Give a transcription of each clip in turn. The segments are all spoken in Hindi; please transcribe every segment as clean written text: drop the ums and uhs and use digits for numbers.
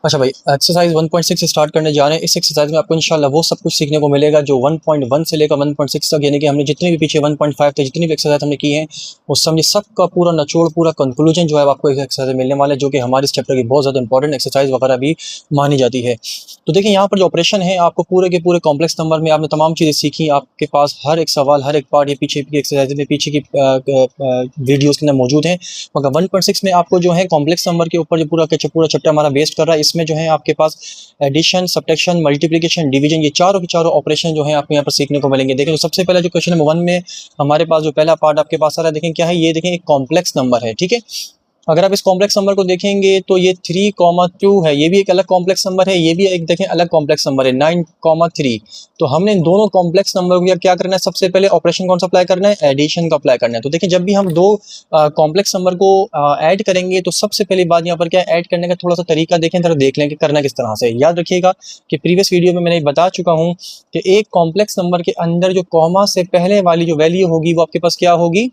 अच्छा भाई, एक्सरसाइज 1.6 से स्टार्ट करने जा रहे हैं। इस एक्सरसाइज में आपको इंशाल्लाह वो सब कुछ सीखने को मिलेगा जो 1.1 से लेकर 1.6 तक, यानी कि हमने जितने भी पीछे 1.5 तक जितनी भी एक्सरसाइज हमने की है वो समझे सबका पूरा निचोड़, पूरा कंक्लूजन जो है आपको एक एक्सरसाइज मिलने वाला है, जो कि हमारे इस चैप्टर की बहुत ज़्यादा इंपॉर्टेंट एक्सरसाइज वगैरह भी मानी जाती है। तो देखिए यहाँ पर जो ऑपरेशन है, आपको पूरे के पूरे कॉम्प्लेक्स नंबर में आपने तमाम चीज़ें सीखी। आपके पास हर एक सवाल, हर एक पार्ट ये पीछे की एक्सरसाइज में पीछे की वीडियोज़ के अंदर मौजूद है। मगर 1.6 में आपको जो है कॉम्प्लेक्स नंबर के ऊपर जो पूरा चैप्टर हमारा बेस्ड कर रहा है, इसमें जो है आपके पास एडिशन, सब्ट्रैक्शन, मल्टीप्लिकेशन, डिवीजन, ये चारों के चारों ऑपरेशन जो है आपको यहाँ पर सीखने को मिलेंगे। देखें तो सबसे पहला जो क्वेश्चन नंबर 1 में हमारे पास जो पहला पार्ट आपके पास आ रहा है, देखें क्या है ये, देखें एक कॉम्प्लेक्स नंबर है, ठीक है। अगर आप इस कॉम्प्लेक्स नंबर को देखेंगे तो ये 3,2 है, ये भी एक अलग कॉम्प्लेक्स नंबर है, ये भी एक देखें अलग कॉम्प्लेक्स नंबर है 9,3। तो हमने इन दोनों कॉम्प्लेक्स नंबर को क्या करना है, सबसे पहले ऑपरेशन कौन सा अप्लाई करना है, एडिशन का अप्लाई करना है। तो देखिए जब भी हम दो कॉम्प्लेक्स नंबर को ऐड करेंगे तो सबसे पहली बात यहाँ पर क्या है, ऐड करने का थोड़ा सा तरीका देखें, जरा देख लें कि करना किस तरह से। याद रखिएगा कि प्रीवियस वीडियो में मैंने बता चुका हूँ कि एक कॉम्प्लेक्स नंबर के अंदर जो कॉमा से पहले वाली जो वैल्यू होगी वो आपके पास क्या होगी,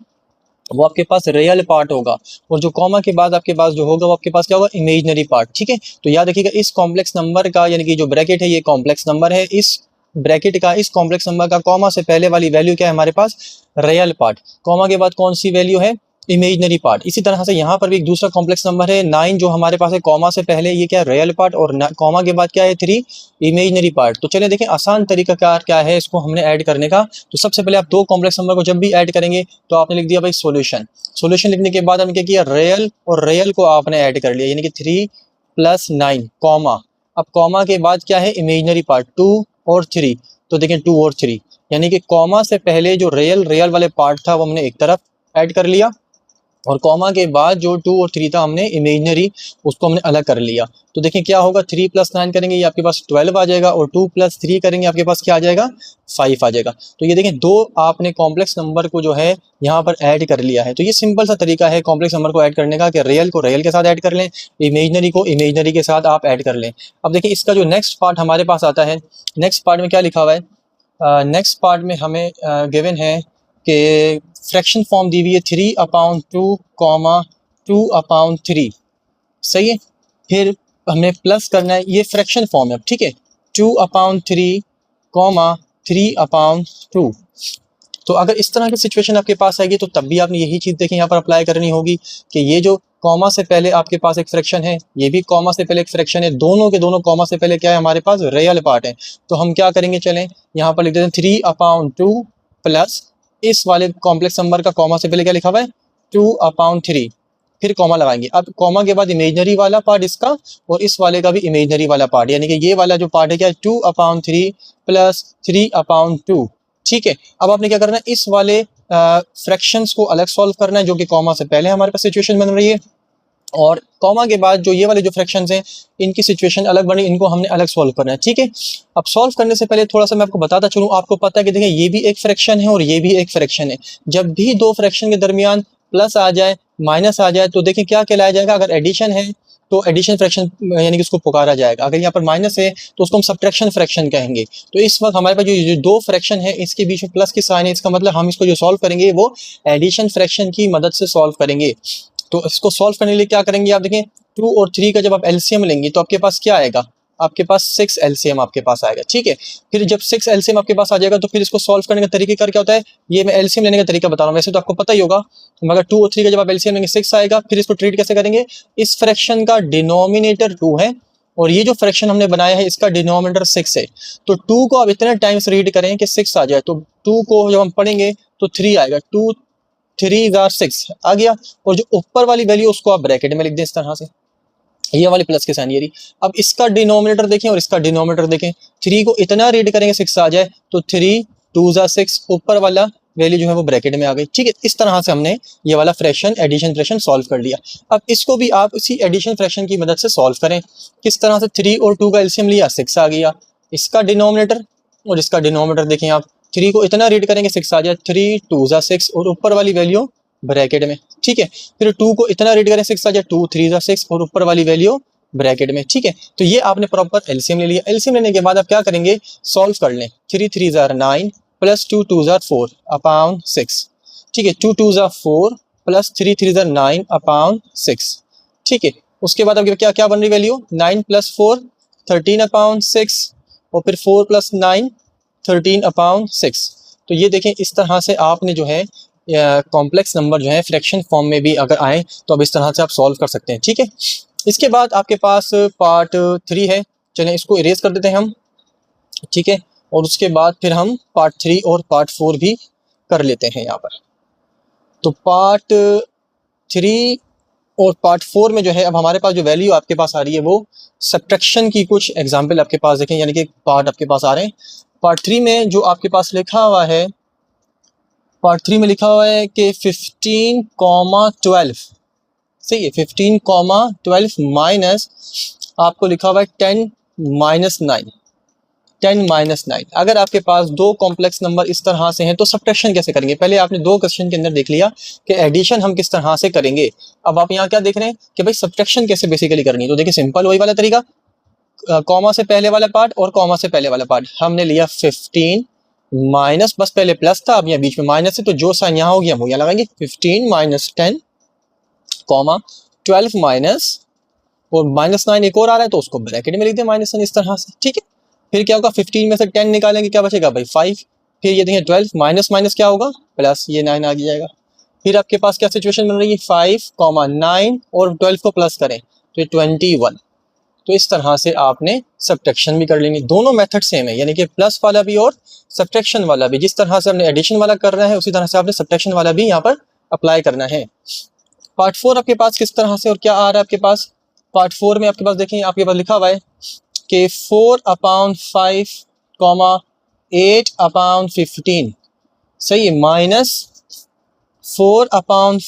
वो आपके पास रियल पार्ट होगा, और जो कॉमा के बाद आपके पास जो होगा वो आपके पास क्या होगा, इमेजिनरी पार्ट, ठीक है। तो याद रखिएगा इस कॉम्प्लेक्स नंबर का, यानी कि जो ब्रैकेट है ये कॉम्प्लेक्स नंबर है, इस ब्रैकेट का, इस कॉम्प्लेक्स नंबर का कॉमा से पहले वाली वैल्यू क्या है हमारे पास, रियल पार्ट। कॉमा के बाद कौन सी वैल्यू है, इमेजिनरी पार्ट। इसी तरह से यहाँ पर भी एक दूसरा कॉम्प्लेक्स नंबर है 9, जो हमारे पास है, कॉमा से पहले ये क्या है, रियल पार्ट, और कॉमा के बाद क्या है 3, इमेजिनरी पार्ट। तो चलिए देखें आसान तरीका क्या है इसको हमने ऐड करने का। तो सबसे पहले आप दो कॉम्प्लेक्स नंबर को जब भी ऐड करेंगे तो आपने लिख दिया भाई सॉल्यूशन। सॉल्यूशन लिखने के बाद हमने क्या किया, रियल और रियल को आपने ऐड कर लिया, यानी कि 3 + 9 कॉमा। अब कॉमा के बाद क्या है, इमेजिनरी पार्ट 2 और 3। तो देखें 2 और 3, यानी कि कॉमा से पहले जो रियल वाले पार्ट था वो हमने एक तरफ ऐड कर लिया, और कॉमा के बाद जो 2 और 3 था हमने इमेजिनरी, उसको हमने अलग कर लिया। तो देखिए क्या होगा, 3 + 9 करेंगे ये आपके पास 12 आ जाएगा, और 2 + 3 करेंगे आपके पास क्या आ जाएगा, 5 आ जाएगा। तो ये देखें दो आपने कॉम्प्लेक्स नंबर को जो है यहाँ पर ऐड कर लिया है। तो ये सिंपल सा तरीका है कॉम्प्लेक्स नंबर को ऐड करने का, कि रियल को रियल के साथ ऐड कर लें, इमेजिनरी को इमेजिनरी के साथ आप ऐड कर लें। अब देखिए इसका जो नेक्स्ट पार्ट हमारे पास आता है, नेक्स्ट पार्ट में क्या लिखा हुआ है, नेक्स्ट पार्ट में हमें गिवन है कि फ्रैक्शन फॉर्म दी हुई है 3/2, 2/3, सही है। फिर हमें प्लस करना है, ये फ्रैक्शन फॉर्म है, ठीक है, 2/3, 3/2। तो अगर इस तरह की सिचुएशन आपके पास आएगी तो तब भी आपने यही चीज़ देखिए यहाँ पर अप्लाई करनी होगी कि ये जो कॉमा से पहले आपके पास एक फ्रैक्शन है, ये भी कॉमा से पहले एक फ्रैक्शन है, दोनों के दोनों कॉमा से पहले क्या है हमारे पास, रियल पार्ट है। तो हम क्या करेंगे, चलें यहाँ पर लिख देते हैं 3/2 प्लस इस वाले कॉम्प्लेक्स नंबर का कॉमा से पहले क्या लिखा हुआ है, 2/3, फिर कॉमा लगाएंगे। अब कॉमा के बाद इमेजिनरी वाला पार्ट इसका, और इस वाले का भी इमेजिनरी वाला पार्ट, यानी कि ये वाला जो पार्ट है क्या, 2/3 प्लस 3/2, ठीक है। अब आपने क्या करना है, इस वाले फ्रैक्शंस को अलग सॉल्व करना है, जो कि कॉमा से पहले हमारे पास सिचुएशन बन रही है, और कॉमा के बाद जो ये वाले जो फ्रैक्शंस हैं इनकी सिचुएशन अलग बनी, इनको हमने अलग सॉल्व करना है, ठीक है। अब सॉल्व करने से पहले थोड़ा सा मैं आपको बताता चलूँ, आपको पता है कि देखिए ये भी एक फ्रैक्शन है और ये भी एक फ्रैक्शन है। जब भी दो फ्रैक्शन के दरमियान प्लस आ जाए, माइनस आ जाए, तो देखिए क्या कहलाया जाएगा, अगर एडिशन है तो एडिशन फ्रैक्शन यानी कि उसको पुकारा जाएगा, अगर यहाँ पर माइनस है तो उसको हम सब्ट्रैक्शन फ्रैक्शन कहेंगे। तो इस वक्त हमारे पास जो दो फ्रैक्शन है इसके बीच में प्लस की साइन है, इसका मतलब हम इसको जो सॉल्व करेंगे वो एडिशन फ्रैक्शन की मदद से सॉल्व करेंगे। तो इसको सॉल्व करने के लिए क्या करेंगे, आप देखें 2 और 3 का जब आप एलसीएम लेंगे तो आपके पास क्या आएगा, आपके पास 6 एलसीएम आपके पास आएगा, ठीक है। फिर जब 6 एलसीएम आपके पास आ जाएगा तो फिर इसको सॉल्व करने का तरीका क्या होता है, ये मैं एलसीएम लेने का तरीका बता रहा हूँ, वैसे तो आपको पता ही होगा, मगर 2 और 3 का जब आप एलसीएम लेंगे 6 आएगा। फिर इसको ट्रीट कैसे करेंगे, इस फ्रैक्शन का डिनोमिनेटर 2 है और ये जो फ्रैक्शन हमने बनाया है इसका डिनोमिनेटर 6 है। तो 2 को आप इतने टाइम्स रीड करें कि 6 आ जाए, तो 2 को जब हम पढ़ेंगे तो 3 आएगा, 2 3 6 आ गया, और जो ऊपर वाली वैल्यू उसको आप ब्रैकेट में लिख दें इस तरह से, ये वाली प्लस के साइन ये रही। अब इसका डिनोमिनेटर देखें और इसका डिनोमिनेटर देखें, 3 को इतना रीड करेंगे 6 आ जाए, तो 3 2 6, ऊपर वाला वैल्यू जो है वो ब्रैकेट में आ गई, ठीक है। इस तरह से हमने ये वाला फ्रैक्शन एडिशन फ्रैक्शन सॉल्व कर लिया। अब इसको भी आप इसी एडिशन फ्रैक्शन की मदद से सॉल्व करें, किस तरह से, 3 और 2 का एलसीएम लिया 6 आ गया, इसका डिनोमिनेटर और इसका डिनोमिनेटर देखें आप, 3 को इतना रीड करेंगे 6 आ जाए, 3 2 6, और ऊपर वाली वैल्यू ब्रैकेट में, ठीक है। फिर 2 को इतना रीड करें 6 आ जाए, 2 3 6, और ऊपर वाली वैल्यू ब्रैकेट में, ठीक है। तो ये आपने प्रॉपर एलसीएम ले लिया। एलसीएम लेने के बाद आप क्या करेंगे, सॉल्व कर लें, 3 3 9 प्लस 2 2 4 अपॉन 6, ठीक है, 2 2 4 प्लस 3 3 9 अपॉन 6, ठीक है। उसके बाद आपकी क्या क्या बन रही वैल्यू, 9 + 4 13/6 और फिर 4 + 9 13/6। तो ये देखें इस तरह से आपने जो है कॉम्प्लेक्स नंबर जो है फ्रैक्शन फॉर्म में भी अगर आए तो अब इस तरह से आप सॉल्व कर सकते हैं, ठीक है। इसके बाद आपके पास पार्ट 3 है, चलें इसको इरेज कर देते हैं हम, ठीक है। और उसके बाद फिर हम पार्ट 3 और पार्ट 4 भी कर लेते हैं यहाँ पर। तो पार्ट 3 और पार्ट 4 में जो है अब हमारे पास जो वैल्यू आपके पास आ रही है वो सब्ट्रैक्शन की कुछ एग्जाम्पल आपके पास देखें, यानी कि पार्ट आपके पास आ रहे हैं। पार्ट 3 में जो आपके पास लिखा हुआ है, पार्ट 3 में लिखा हुआ है कि 15,12, सही है, 15,12 माइनस आपको लिखा हुआ है 10 - 9, 10 - 9। अगर आपके पास दो कॉम्प्लेक्स नंबर इस तरह से हैं तो सब्ट्रैक्शन कैसे करेंगे। पहले आपने दो क्वेश्चन के अंदर देख लिया कि एडिशन हम किस तरह से करेंगे। अब आप यहाँ क्या देख रहे हैं कि भाई सब्ट्रैक्शन कैसे बेसिकली करनी है। तो देखिए सिंपल वही वाला तरीका, कॉमा से पहले वाला पार्ट और कॉमा से पहले वाला पार्ट हमने लिया 15 माइनस, बस पहले प्लस था अब यहाँ बीच में माइनस है तो जो साइन यहाँ हो गया हम वो यहाँ लगाएंगे, 15 - 10 कॉमा 12 माइनस और -9 एक और आ रहा है तो उसको ब्रैकेट में लिख दें -9 इस तरह से, ठीक है। फिर क्या होगा, 15 में से 10 निकालेंगे क्या बचेगा भाई 5। फिर ये देखिए 12 माइनस माइनस क्या होगा प्लस, ये 9 आ जाएगा। फिर आपके पास क्या सिचुएशन बन रही है, 5, 9 और 12 को प्लस करें तो ये 21। तो इस तरह से आपने सब्ट्रैक्शन भी कर लेंगे। दोनों मेथड सेम है, यानी कि प्लस वाला भी और सब्ट्रैक्शन वाला भी। जिस तरह से हमने एडिशन वाला कर रहा है उसी तरह से आपने सब्ट्रैक्शन वाला भी यहाँ पर अप्लाई करना है। पार्ट 4 आपके पास किस तरह से और क्या आ रहा है आपके पास। पार्ट 4 में आपके पास देखें, आपके पास लिखा हुआ है कि 4/5 8/15, सही है, माइनस 4/5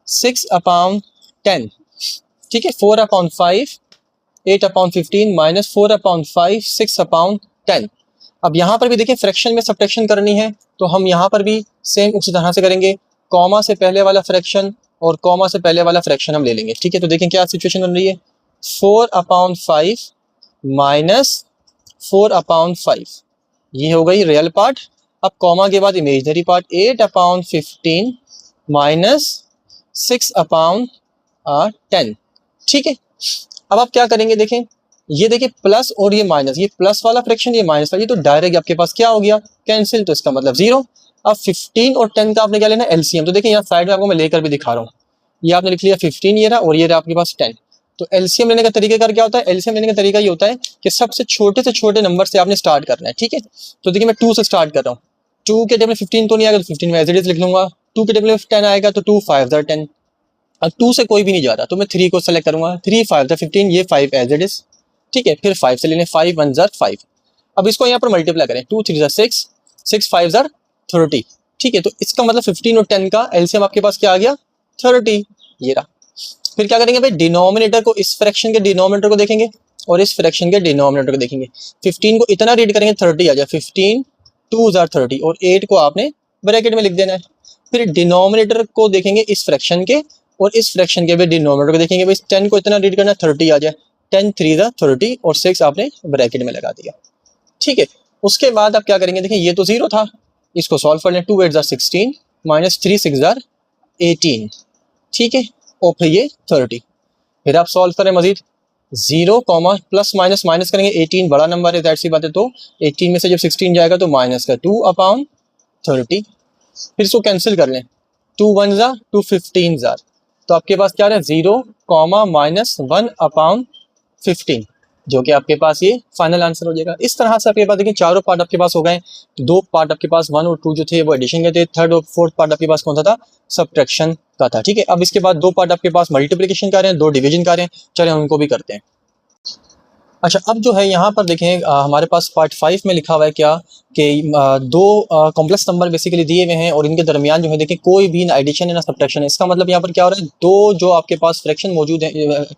6/10, ठीक है। 4/5 8/15 माइनस 4/5 6/10। अब यहाँ पर भी देखिए फ्रैक्शन में सब्ट्रैक्शन करनी है तो हम यहाँ पर भी सेम उसी तरह से करेंगे, कॉमा से पहले वाला फ्रैक्शन और कॉमा से पहले वाला फ्रैक्शन हम ले लेंगे, ठीक है। तो देखें क्या सिचुएशन बन रही है, 4/5 माइनस 4/5, ये हो गई रियल पार्ट। अब कॉमा के बाद इमेजिनरी पार्ट 8/15 माइनस 6/10, ठीक है। अब आप क्या करेंगे, देखें ये देखिए प्लस और ये माइनस, ये प्लस वाला फ्रैक्शन ये माइनस वाला, ये तो डायरेक्ट आपके पास क्या हो गया कैंसिल, तो इसका मतलब 0। अब 15 और 10 का आपने क्या लेना है एलसीएम। तो देखिए यहाँ साइड में आपको मैं लेकर भी दिखा रहा हूँ, ये आपने लिख लिया 15 ये रहा और ये रहा आपके पास 10। तो एलसीएम लेने का तरीका क्या होता है, एलसीएम लेने का तरीका ये होता है कि सबसे छोटे नंबर से आपने स्टार्ट करना है, ठीक है। तो देखिए मैं 2 से स्टार्ट कर रहा हूँ, 2 के टेबल में 15 तो नहीं आएगा तो 15 में एज इट इज लिख लूंगा, 2 के टेबल में 10 आएगा तो 2 5 10। अब 2 से कोई भी नहीं जा रहा तो मैं 3 को सेलेक्ट करूंगा, 3 5 15, ये 5 एज इट इज, ठीक है। फिर 5 से लेने 5 1 5। अब इसको यहाँ पर मल्टीप्लाई करें, 2 3 6, 6 5 30, ठीक है। तो इसका मतलब 15 और 10 का एलसीएम आपके पास क्या आ गया 30, ये रहा। फिर क्या करेंगे भाई, डिनोमिनेटर को, इस फ्रैक्शन के डिनोमिनेटर को देखेंगे और इस फ्रैक्शन के डिनोमिनेटर को देखेंगे। 15 को इतना रीड करेंगे 30 आ जाए, 15 2 30 और 8 को आपने ब्रैकेट में लिख देना है। फिर डिनोमिनेटर को देखेंगे इस फ्रैक्शन के और इस फ्रैक्शन के भी डिनोमिनेटर को देखेंगे, भाई 10 को इतना रीड करना 30 आ जाए, 10 3 30 और 6 आपने ब्रैकेट में लगा दिया, ठीक है। उसके बाद आप क्या करेंगे, देखिए ये तो 0 था, इसको सॉल्व कर लें, 2 8 16 माइनस 3 6 18, ठीक है। और फिर ये 30, फिर आप सॉल्व करें मजीद, 0 प्लस माइनस माइनस करेंगे, 18 बड़ा नंबर है दैट सी बात है, तो 18 में से जब 16 जाएगा तो माइनस का 2/30। फिर इसको कैंसिल कर लें, 2 1 2 15 तो आपके पास क्या है 0 माइनस 1/15, जो कि आपके पास ये फाइनल आंसर हो जाएगा। इस तरह से आपके पास देखिए चारों पार्ट आपके पास हो गए। दो पार्ट आपके पास 1 और 2 जो थे वो एडिशन के थे, थर्ड और फोर्थ पार्ट आपके पास कौन सा था, सब्ट्रैक्शन का था, ठीक है। अब इसके बाद दो पार्ट आपके पास मल्टीप्लिकेशन का रहे हैं, दो डिवीजन का रहे हैं, चलें उनको भी करते हैं। अच्छा अब जो है यहाँ पर देखें हमारे पास पार्ट 5 में लिखा हुआ है क्या कि दो कॉम्प्लेक्स नंबर बेसिकली दिए हुए हैं और इनके दरमियान जो है देखिए कोई भी ना एडिशन है ना सब्ट्रैक्शन है। इसका मतलब यहाँ पर क्या हो रहा है, दो जो आपके पास फ्रैक्शन मौजूद है,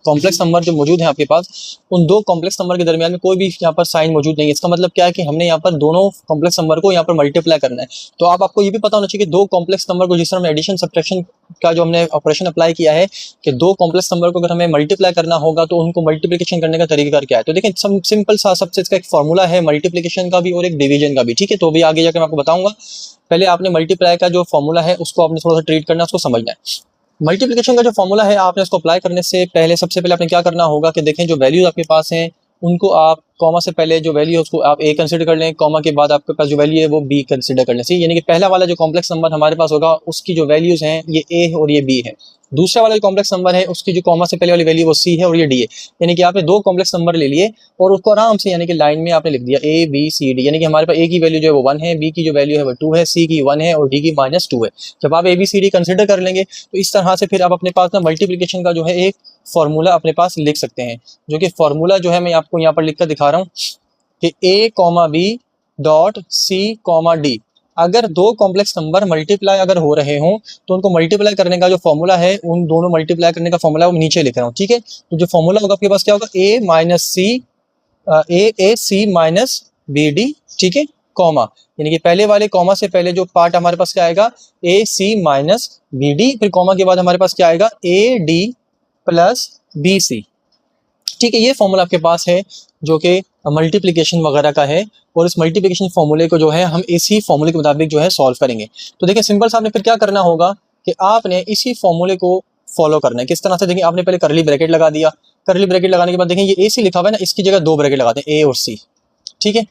कॉम्प्लेक्स नंबर जो मौजूद है आपके पास, उन दो कॉम्प्लेक्स नंबर के दरमियान में कोई भी यहाँ पर साइन मौजूद नहीं है। इसका मतलब क्या है कि हमने यहाँ पर दोनों कॉम्प्लेक्स नंबर को यहाँ पर मल्टीप्लाई करना है। तो आपको ये भी पता होना चाहिए कि दो कॉम्प्लेक्स नंबर को जिस तरह हमने एडिशन सब्ट्रैक्शन का जो हमने ऑपरेशन अप्लाई किया है कि दो कॉम्प्लेक्स नंबर को अगर हमें मल्टीप्लाई करना होगा तो उनको मल्टीप्लिकेशन करने का तरीका क्या है। तो देखिए सिंपल सा सबसे इसका एक फॉर्मूला है मल्टीप्लिकेशन का भी और एक डिवीजन का भी, ठीक है। तो भी आगे जाकर मैं आपको बताऊंगा, पहले आपने मल्टीप्लाई का जो फॉर्मूला है उसको आपने थोड़ा सा ट्रीट करना है, उसको समझना है। मल्टीप्लिकेशन का जो फॉर्मूला है आपने उसको अप्लाई करने से पहले सबसे पहले आपने क्या करना होगा कि देखें जो वैल्यूज आपके पास हैं उनको आप कॉमा से पहले जो वैल्यू है उसको आप ए कंसिडर कर लें, कॉमा के बाद आपके पास जो वैल्यू है वो बी कंसिडर कर लें। सही, यानी कि पहला वाला जो कॉम्प्लेक्स नंबर हमारे पास होगा उसकी जो वैल्यूज हैं ये ए है और ये बी है। दूसरा वाला जो कॉम्प्लेक्स नंबर है उसकी जो कॉमा से पहले वाली वैल्यू वो सी है और ये डी है। यानी कि आपने दो कॉम्प्लेक्स नंबर ले लिए और उसको आराम से यानी कि लाइन में आपने लिख दिया ए बी सी डी। यानी कि हमारे पास ए की वैल्यू जो है वो 1 है, बी की जो वैल्यू है वो 2 है, सी की 1 है और डी की -2 है। जब आप A B C D consider कर लेंगे तो इस तरह से फिर आप अपने पास ना मल्टीप्लिकेशन का जो है एक फॉर्मूला अपने पास लिख सकते हैं, जो कि फॉर्मूला जो है मैं आपको यहाँ पर लिख कर दिखा रहा हूँ कि A comma B dot C comma D. अगर दो कॉम्प्लेक्स नंबर मल्टीप्लाई अगर हो रहे हों तो उनको मल्टीप्लाई करने का जो फॉर्मूला है उन दोनों मल्टीप्लाई करने का फॉर्मूला वो नीचे लिख रहा हूँ। ठीक है, तो जो फॉर्मूला होगा आपके पास क्या होगा, ए माइनस सी ए सी माइनस बी डी। ठीक है, कॉमा यानी कि पहले वाले कॉमा से पहले जो पार्ट हमारे पास क्या आएगा, A C minus B D, फिर कॉमा के बाद हमारे पास क्या आएगा, A D plus B C. ठीक है, ये फॉर्मूला आपके पास है जो कि मल्टीप्लिकेशन वगैरह का है और इस मल्टीप्लिकेशन फॉर्मूले को जो है हम इसी फॉर्मूले के मुताबिक जो है सॉल्व करेंगे। तो देखिए सिंपल सा आपने फिर क्या करना होगा कि आपने इसी फॉर्मूले को फॉलो करना है। किस तरह से, देखिए आपने पहले करली ब्रैकेट लगा दिया, करली ब्रैकेट लगाने के बाद देखें ये ए सी लिखा हुआ है ना, इसकी जगह दो ब्रैकेट लगाते हैं ए और सी। ठीक है,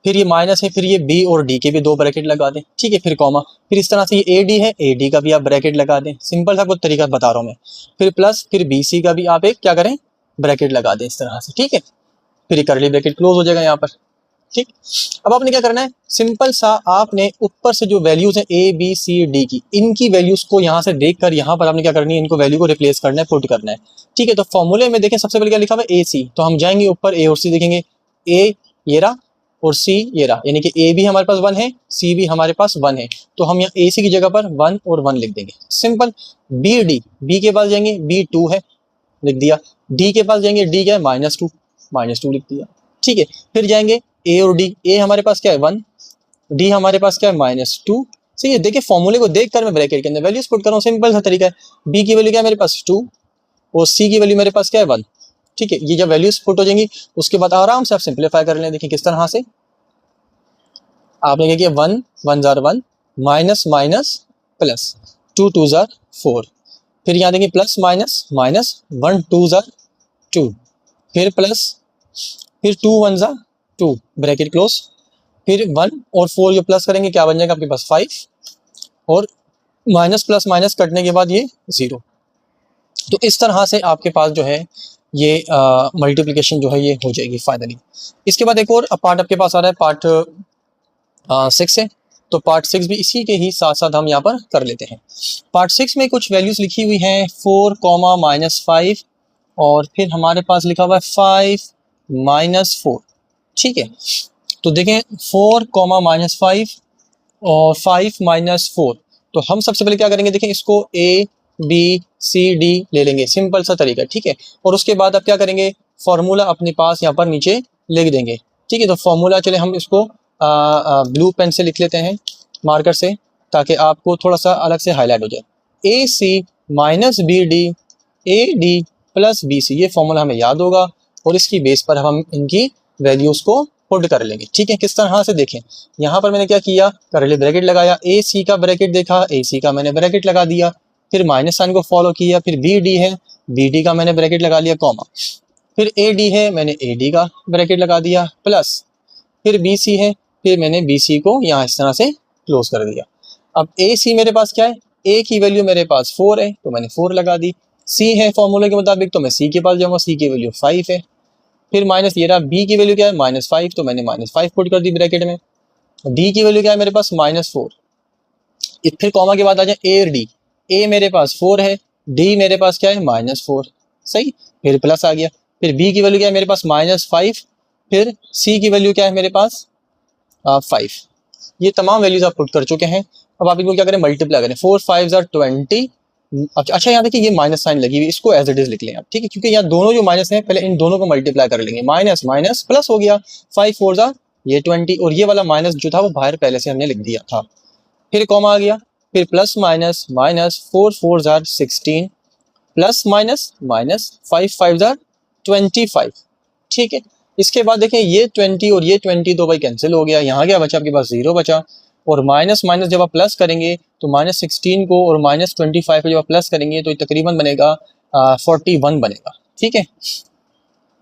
फिर ये माइनस है, फिर ये बी और डी के भी दो ब्रैकेट लगा दें। ठीक है, फिर कॉमा, फिर इस तरह से ये ए डी है, ए डी का भी आप ब्रैकेट लगा दें। सिंपल सा कुछ तरीका बता रहा हूँ मैं। फिर प्लस, फिर बी सी का भी आप एक क्या करें, ब्रैकेट लगा दें इस तरह से। ठीक है, फिर ये करली ब्रैकेट क्लोज हो जाएगा यहाँ पर। ठीक, अब आपने क्या करना है, सिंपल सा आपने ऊपर से जो वैल्यूज हैं ए बी सी डी की, इनकी वैल्यूज को यहाँ से देखकर यहाँ पर आपने क्या करनी है, इनको वैल्यू को रिप्लेस करना है, पुट करना है। ठीक है, तो फॉर्मूले में देखें सबसे पहले क्या लिखा हुआ है, ए सी, तो हम जाएंगे ऊपर ए और सी देखेंगे, ए ये रहा और सी ये रहा, यानी कि ए भी हमारे पास 1 है, सी भी हमारे पास 1 है, तो हम यहाँ ए सी की जगह पर 1 और 1 लिख देंगे। सिंपल। बी डी, बी के पास जाएंगे, बी 2 है, लिख दिया। डी के पास जाएंगे, डी क्या है, -2 लिख दिया। ठीक है, फिर जाएंगे ए और डी, ए हमारे पास क्या है 1, डी हमारे पास क्या है -2। सही है, देखिए फॉर्मूले को देखकर मैं ब्रैकेट के अंदर वैल्यूज पुट कर रहा हूँ, सिंपल सा तरीका है। बी की वैल्यू क्या है मेरे पास 2 और सी की वैल्यू मेरे पास क्या है 1। ठीक है, ये जब वैल्यूज पुट हो जाएंगी उसके बाद आराम से आप सिंप्लीफाई कर लें। देखिए किस तरह से आपने क्या किया, 1 1 jar 1, minus minus plus, 2 2 jar 4, फिर यहाँ देखिए प्लस माइनस माइनस, 1 2 जार 2, फिर प्लस, फिर 2 1 जार 2, ब्रैकेट क्लोज, फिर 1 और 4 जो प्लस करेंगे क्या बन जाएगा आपके पास 5, और माइनस प्लस माइनस कटने के बाद ये 0। तो इस तरह से आपके पास जो है ये मल्टीप्लिकेशन जो है ये हो जाएगी फाइनली। इसके बाद एक और पार्ट आपके पास आ रहा है, पार्ट 6 है, तो पार्ट 6 भी इसी के ही साथ साथ हम यहाँ पर कर लेते हैं। पार्ट 6 में कुछ वैल्यूज लिखी हुई हैं 4, -5 और फिर हमारे पास लिखा हुआ है 5 -4। ठीक है, तो देखें 4, -5 और 5 -4, तो हम सबसे पहले क्या करेंगे, देखें इसको ए बी सी डी ले लेंगे, सिंपल सा तरीका। ठीक है, और उसके बाद आप क्या करेंगे, फॉर्मूला अपने पास यहाँ पर नीचे लिख देंगे। ठीक है, तो फॉर्मूला चले हम इसको ब्लू पेन से लिख लेते हैं, मार्कर से, ताकि आपको थोड़ा सा अलग से हाईलाइट हो जाए। A C minus B D, A D plus B C, ये फॉर्मूला हमें याद होगा और इसकी बेस पर हम इनकी वैल्यूज को पुट कर लेंगे। ठीक है, किस तरह से देखें, यहाँ पर मैंने क्या किया, करली ब्रैकेट लगाया, ए सी का ब्रैकेट देखा, ए सी का मैंने ब्रैकेट लगा दिया, फिर माइनस साइन को फॉलो किया, फिर बी डी है, बी डी का मैंने ब्रैकेट लगा लिया, कॉमा, फिर ए डी है, मैंने ए डी का ब्रैकेट लगा दिया, प्लस, फिर बी सी है, फिर मैंने बी सी को यहाँ इस तरह से क्लोज कर दिया। अब ए सी मेरे पास क्या है, ए की वैल्यू मेरे पास 4 है तो मैंने 4 लगा दी, सी है फॉर्मूले के मुताबिक तो मैं सी के पास जाऊंगा, सी की वैल्यू 5 है, फिर माइनस ये रहा, बी की वैल्यू क्या है -5 तो मैंने -5 पुट कर दी ब्रैकेट में, डी की वैल्यू क्या है मेरे पास -4, फिर कॉमा के बाद आ जाए ए और डी, ए मेरे पास 4 है, डी मेरे पास क्या है -4। सही, फिर प्लस आ गया, फिर बी की वैल्यू क्या है मेरे पास -5, फिर सी की वैल्यू क्या है मेरे पास 5। ये तमाम वैल्यूज आप पुट कर चुके हैं। अब आप इनको क्या करें, मल्टीप्लाई करें, 4 5 20। अच्छा यहाँ देखिए ये माइनस साइन लगी हुई, इसको एज इट इज लिख लें आप। ठीक है, क्योंकि यहाँ दोनों जो माइनस है पहले इन दोनों को मल्टीप्लाई कर लेंगे, माइनस माइनस प्लस हो गया, 5 4 ये 20, और ये वाला माइनस जो था वो बाहर पहले से हमने लिख दिया था, फिर कॉमा आ गया, फिर plus minus minus, 4 4 16, plus minus minus, 5 5 25। ठीक है, इसके बाद देखें ये 20 और ये 20 तो भाई कैंसिल हो गया, यहाँ क्या बचा आपके पास 0 बचा, और माइनस माइनस जब आप प्लस करेंगे तो -16 को और -25 को जब आप प्लस करेंगे तो तकरीबन बनेगा 41 बनेगा। ठीक है,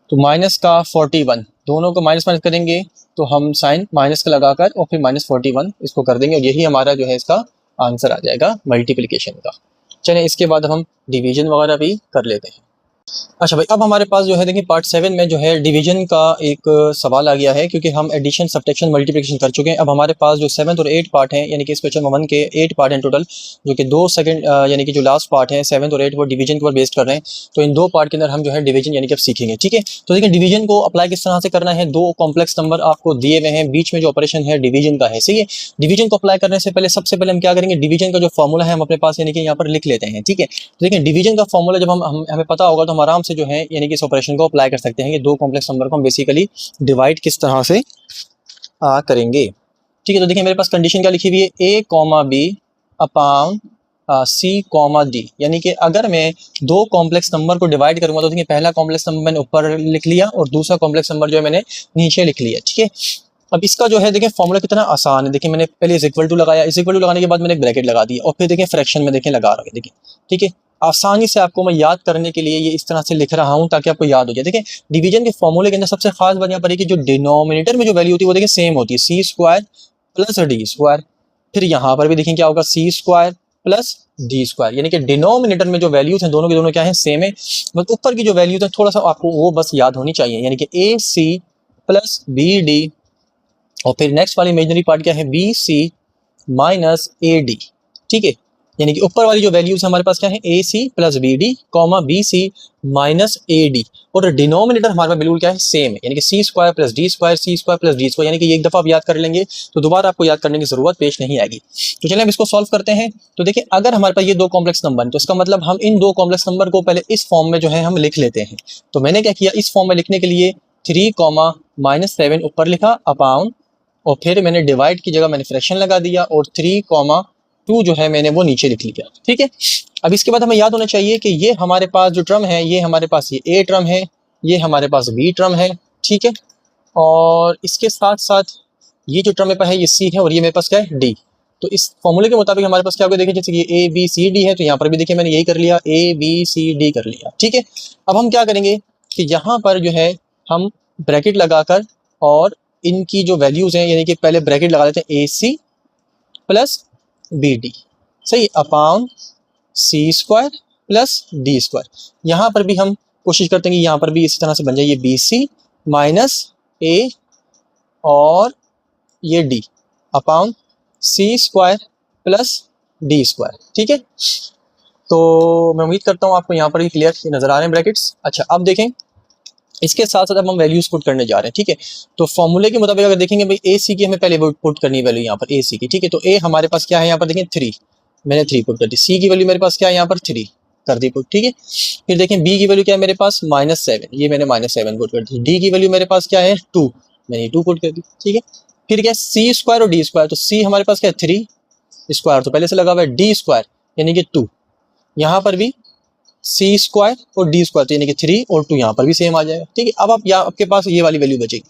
तो माइनस का 41 दोनों को माइनस माइनस करेंगे तो हम साइन माइनस का लगाकर और फिर -41 इसको कर देंगे और यही हमारा जो है इसका आंसर आ जाएगा मल्टीप्लिकेशन का। चलें इसके बाद हम डिवीजन वगैरह भी कर लेते हैं। अच्छा भाई, अब हमारे पास जो है देखिए पार्ट 7 में जो है डिवीजन का एक सवाल आ गया है, क्योंकि हम एडिशन, सब्ट्रैक्शन, मल्टीप्लिकेशन कर चुके हैं। अब हमारे पास जो 7 और 8 पार्ट हैं, यानी कि इस क्वेश्चन नंबर 1 के 8 पार्ट हैं टोटल, जो कि 2 सेकंड यानी कि जो लास्ट पार्ट है 7 और 8 वो डिवीजन के ऊपर बेस्ड कर रहे हैं। तो इन 2 पार्ट के अंदर हम जो है डिवीजन यानी कि अब सीखेंगे। ठीक है, तो देखिए डिवीजन को अप्लाई किस तरह से करना है। 2 कॉम्प्लेक्स नंबर आपको दिए हुए हैं, बीच में जो ऑपरेशन है डिवीजन का है। सही है, डिवीजन को अप्लाई करने से पहले सबसे पहले हम क्या करेंगे, डिवीजन का जो फॉर्मूला है हम अपने पास यानी कि यहाँ पर लिख लेते हैं। ठीक है, तो देखिए डिवीजन का फॉर्मूला जब हमें पता होगा तो हम आराम से जो है यानी कि इस ऑपरेशन को अप्लाई कर सकते हैं कि 2 कॉम्प्लेक्स नंबर को हम बेसिकली डिवाइड किस तरह से करेंगे। ठीक है, तो देखिए मेरे पास कंडीशन क्या लिखी हुई है, a comma B upon C comma D, यानी कि अगर मैं 2 कॉम्प्लेक्स नंबर को डिवाइड करूंगा तो देखिए पहला कॉम्प्लेक्स नंबर मैंने ऊपर लिख लिया और दूसरा कॉम्प्लेक्स नंबर जो है मैंने नीचे लिख लिया। ठीक है, अब इसका जो है देखिए फॉर्मूला कितना आसान है। देखिए मैंने पहले इज इक्वल टू लगाया, इज इक्वल टू लगाने के बाद मैंने एक ब्रैकेट लगा दिया और फिर देखिए फ्रैक्शन में देखिए लगा रहा है। देखिए ठीक है, आसानी से आपको मैं याद करने के लिए ये इस तरह से लिख रहा हूं ताकि आपको याद हो जाए। देखिए डिवीजन के फॉर्मूले के अंदर सबसे खास बात यहाँ पर है कि जो डिनोमिनेटर में जो वैल्यू होती है वो देखिए सेम होती है, सी स्क्वायर प्लस डी स्क्वायर। फिर यहाँ पर भी देखिए क्या होगा, सी स्क्वायर प्लस डी स्क्वायर, यानी कि डिनोमिनेटर में जो वैल्यूज हैं दोनों के दोनों क्या है, सेम है। बस ऊपर की जो वैल्यूज है थोड़ा सा आपको वो बस याद होनी चाहिए, यानी कि A C plus B D और फिर नेक्स्ट वाली इमेजिनरी पार्ट क्या है, B C minus A D. ठीक है, यानी कि ऊपर वाली जो वैल्यूज हमारे पास क्या है, A C plus B D comma B C minus A D, और डिनोमिनेटर हमारे पास बिल्कुल क्या है, सेम है, यानी कि C square plus D square, C square plus D square, यानी कि ये एक दफा आप याद कर लेंगे तो दोबारा आपको याद करने की जरूरत पेश नहीं आएगी। तो चलिए हम इसको सॉल्व करते हैं। तो देखिए अगर हमारे पास ये 2 कॉम्प्लेक्स नंबर है तो इसका मतलब हम इन 2 कॉम्प्लेक्स नंबर को पहले इस फॉर्म में जो है हम लिख लेते हैं। तो मैंने क्या किया, इस फॉर्म में लिखने के लिए 3 कॉमा -7 ऊपर लिखा अपॉन, और फिर मैंने डिवाइड की जगह मैंने फ्रैक्शन लगा दिया और 3,2 जो है मैंने वो नीचे लिख लिया। ठीक है, अब इसके बाद हमें याद होना चाहिए कि ये हमारे पास जो टर्म है ये हमारे पास ये ए टर्म है, ये हमारे पास बी टर्म है। ठीक है, और इसके साथ साथ ये जो टर्म मेरे पास है ये सी है और ये मेरे पास क्या है, डी। तो इस फॉर्मूले के मुताबिक हमारे पास क्या होगा, देखिए जैसे कि ए बी सी डी है तो यहाँ पर भी देखिए मैंने यही कर लिया, ए बी सी डी कर लिया। ठीक है, अब हम क्या करेंगे कि यहाँ पर जो है हम ब्रैकेट लगाकर और इनकी जो वैल्यूज हैं यानी कि पहले ब्रैकेट लगा देते हैं, ए सी प्लस बी डी, सही, अपॉन सी स्क्वायर प्लस डी स्क्वायर। यहाँ पर भी हम कोशिश करते हैं कि यहाँ पर भी इसी तरह से बन जाए, ये बी सी माइनस ए और ये डी अपॉन सी स्क्वायर प्लस डी स्क्वायर। ठीक है, तो मैं उम्मीद करता हूँ आपको यहाँ पर भी क्लियर नजर आ रहे हैं ब्रैकेट्स। अच्छा अब देखें, इसके साथ साथ अब हम वैल्यूज पुट करने जा रहे हैं। ठीक है, तो फॉर्मूले के मुताबिक अगर देखेंगे भाई ए सी की हमें पहले पुट करनी है वैल्यू यहाँ पर ए सी की। ठीक है, तो ए हमारे पास क्या है यहाँ पर देखें 3, मैंने 3 पुट कर दी, सी की वैल्यू मेरे पास क्या है यहाँ पर 3 कर दी पुट। ठीक है, फिर देखें बी की वैल्यू क्या है मेरे पास -7, ये मैंने -7 पुट कर दी। डी की वैल्यू मेरे पास क्या है 2, मैंने 2 पुट कर दी। ठीक है, फिर क्या सी स्क्वायर और डी स्क्वायर, तो सी हमारे पास क्या है 3, स्क्वायर तो पहले से लगा हुआ है, डी स्क्वायर यानी कि 2, यहाँ पर भी सी स्क्वायर और डी स्क्वायर तो यानी कि 3 और 2 यहाँ पर भी सेम आ जाएगा। ठीक है, अब आप यहाँ आपके पास ये वाली वैल्यू बचेगी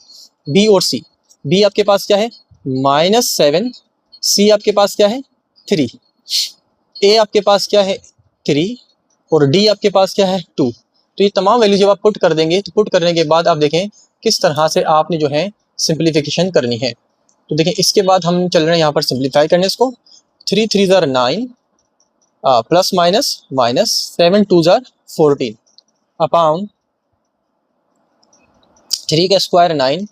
बी और सी। बी आपके पास क्या है -7, सी आपके पास क्या है 3, ए आपके पास क्या है 3 और डी आपके पास क्या है 2। तो ये तमाम वैल्यू जब आप पुट कर देंगे तो पुट करने के बाद आप देखें किस तरह से आपने जो है सिंप्लीफिकेशन करनी है। तो देखें इसके बाद हम चल रहे हैं यहाँ पर सिंप्लीफाई करने इसको, 3 3 ज़ार 9 प्लस माइनस माइनस 7 2 ज़ार 14 अपॉन 3 का स्क्वायर 9,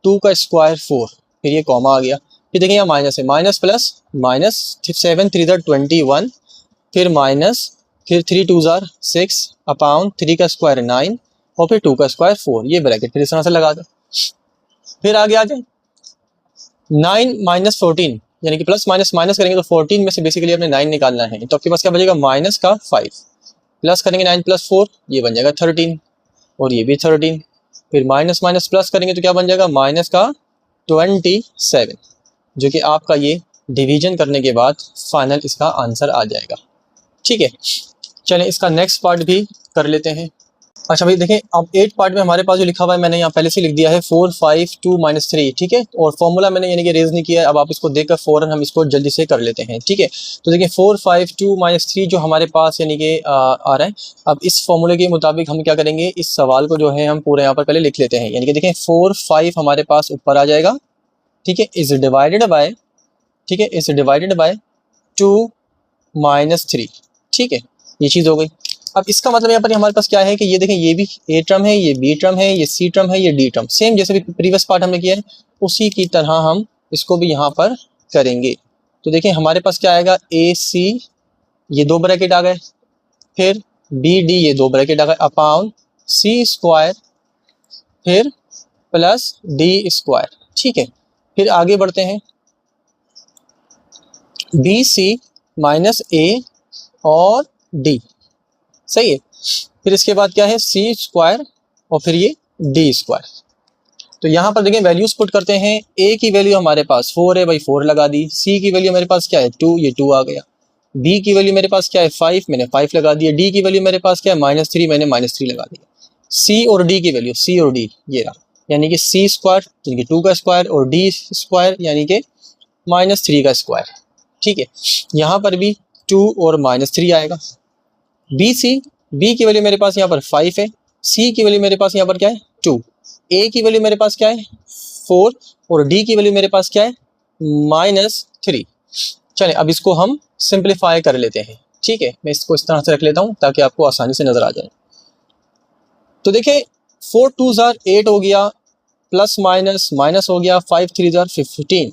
2 का स्क्वायर 4, फिर ये कॉमा आ गया, फिर देखिए यहाँ माइनस है, माइनस प्लस माइनस 7 3 ज़ार 21, फिर माइनस, फिर 3 2 ज़ार 6 अपॉन 3 का स्क्वायर 9 और फिर 2 का स्क्वायर 4, ये ब्रैकेट फिर इस तरह से लगा दो। फिर आगे आ जाए 9 माइनस 14 यानी कि प्लस माइनस माइनस करेंगे तो 14 में से बेसिकली अपने 9 निकालना है, तो आपके पास क्या बचेगा माइनस का 5, प्लस करेंगे 9 प्लस 4 ये बन जाएगा 13 और ये भी 13, फिर माइनस माइनस प्लस करेंगे तो क्या बन जाएगा माइनस का 27, जो कि आपका ये डिवीजन करने के बाद फाइनल इसका आंसर आ जाएगा। ठीक है, चलें इसका नेक्स्ट पार्ट भी कर लेते हैं। अच्छा भाई देखें, अब 8 पार्ट में हमारे पास जो लिखा हुआ है मैंने यहाँ पहले से लिख दिया है 4 5 2 -3, ठीक है। और फॉर्मूला मैंने यानी कि रेज नहीं किया है, अब आप इसको देखकर फौरन हम इसको जल्दी से कर लेते हैं, ठीक है। तो देखिए 4 5 2 -3 जो हमारे पास यानी कि आ रहा है। अब इस फॉर्मूले के मुताबिक हम क्या करेंगे, इस सवाल को जो है हम पूरे यहाँ पर पहले लिख लेते हैं। यानी कि देखें 4 5 हमारे पास ऊपर आ जाएगा, ठीक है, इज डिवाइडेड बाय, ठीक है, इज डिवाइडेड बाय 2 -3, ठीक है, ये चीज़ हो गई। अब इसका मतलब यहाँ पर हमारे पास क्या है कि ये देखें, ये भी ए टर्म है, ये बी टर्म है, ये सी टर्म है, ये डी टर्म, सेम जैसे भी प्रीवियस पार्ट हमने किया है उसी की तरह हम इसको भी यहाँ पर करेंगे। तो देखें हमारे पास क्या आएगा, ए सी ये 2 ब्रैकेट आ गए, फिर बी डी ये 2 ब्रैकेट आ गए, अपॉन सी स्क्वायर, फिर प्लस डी स्क्वायर, ठीक है। फिर आगे बढ़ते हैं, बी सी माइनस ए और डी, सही है। फिर इसके बाद क्या है, सी स्क्वायर और फिर ये डी स्क्वायर। तो यहाँ पर देखें वैल्यूज पुट करते हैं। ए की वैल्यू हमारे पास 4 है भाई, 4 लगा दी। सी की वैल्यू मेरे पास क्या है 2, ये 2 आ गया। बी की वैल्यू मेरे पास क्या है 5, मैंने 5 लगा दिया। डी की वैल्यू मेरे पास क्या है -3, मैंने -3 लगा दिया। सी और डी की वैल्यू, सी और डी ये रहा, यानी कि सी स्क्वायर यानी कि 2 का स्क्वायर और डी स्क्वायर यानी कि -3 का स्क्वायर, ठीक है। यहाँ पर भी 2 और -3 आएगा। बी सी, बी की वैल्यू मेरे पास यहाँ पर 5 है, सी की वैल्यू मेरे पास यहाँ पर क्या है 2, ए की वैल्यू मेरे पास क्या है 4 और डी की वैल्यू मेरे पास क्या है -3। चलें अब इसको हम सिंप्लीफाई कर लेते हैं, ठीक है। मैं इसको इस तरह से रख लेता हूँ ताकि आपको आसानी से नजर आ जाए। तो देखिए 4 2 8 हो गया, प्लस माइनस माइनस हो गया, 5 3 15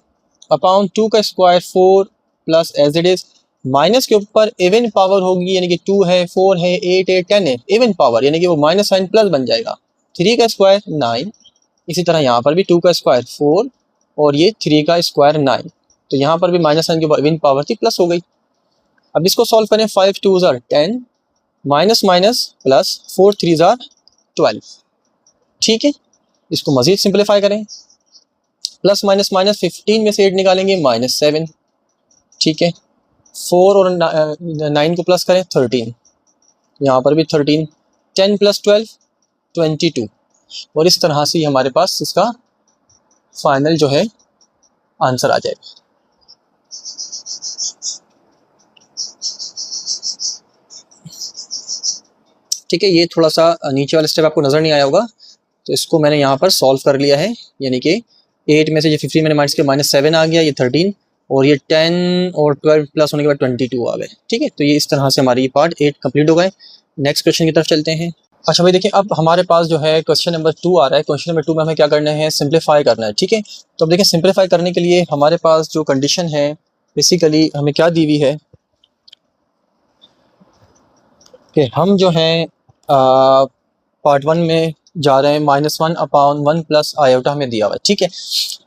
अपॉन 2 का square 4 plus as it is, minus के ऊपर इवन पावर होगी, यानी कि 2 है 4 है 8 है 10 है, इवन पावर यानी कि वो माइनस साइन प्लस बन जाएगा। 3 का स्क्वायर 9, इसी तरह यहाँ पर भी 2 का स्क्वायर 4 और ये 3 का स्क्वायर 9, तो यहाँ पर भी माइनस साइन के ऊपर इवन पावर थी प्लस हो गई। अब इसको सॉल्व करें, 5 2 10 माइनस माइनस प्लस 4 3 12, ठीक है। इसको मजीद सिंप्लीफाई करें, प्लस माइनस माइनस 15 में से 8 निकालेंगे -7, ठीक है। 4 और 9 को प्लस करें 13, यहाँ पर भी 13, 10 + 12 22, और इस तरह से हमारे पास इसका फाइनल जो है आंसर आ जाएगा। ठीक है, ये थोड़ा सा नीचे वाला स्टेप आपको नजर नहीं आया होगा, तो इसको मैंने यहाँ पर सॉल्व कर लिया है। यानी कि 8 में से ये 15 मैंने माइनस किया, -7 आ गया, ये 13 और ये 10 और 12 प्लस होने के बाद 22 आ गए, ठीक है। तो ये इस तरह से हमारी ये पार्ट 8 कंप्लीट हो गए। नेक्स्ट क्वेश्चन की तरफ चलते हैं। अच्छा भाई देखिए, अब हमारे पास जो है क्वेश्चन नंबर 2 आ रहा है। क्वेश्चन नंबर 2 में हमें क्या करना है, सिंप्लीफाई करना है, ठीक है। तो अब देखिए सिंप्लीफाई करने के लिए हमारे पास जो कंडीशन है बेसिकली हमें क्या दी हुई है कि हम जो है पार्ट 1 में जा रहे हैं, -1 अपॉन 1 प्लस आयोटा हमें दिया हुआ है, ठीक है।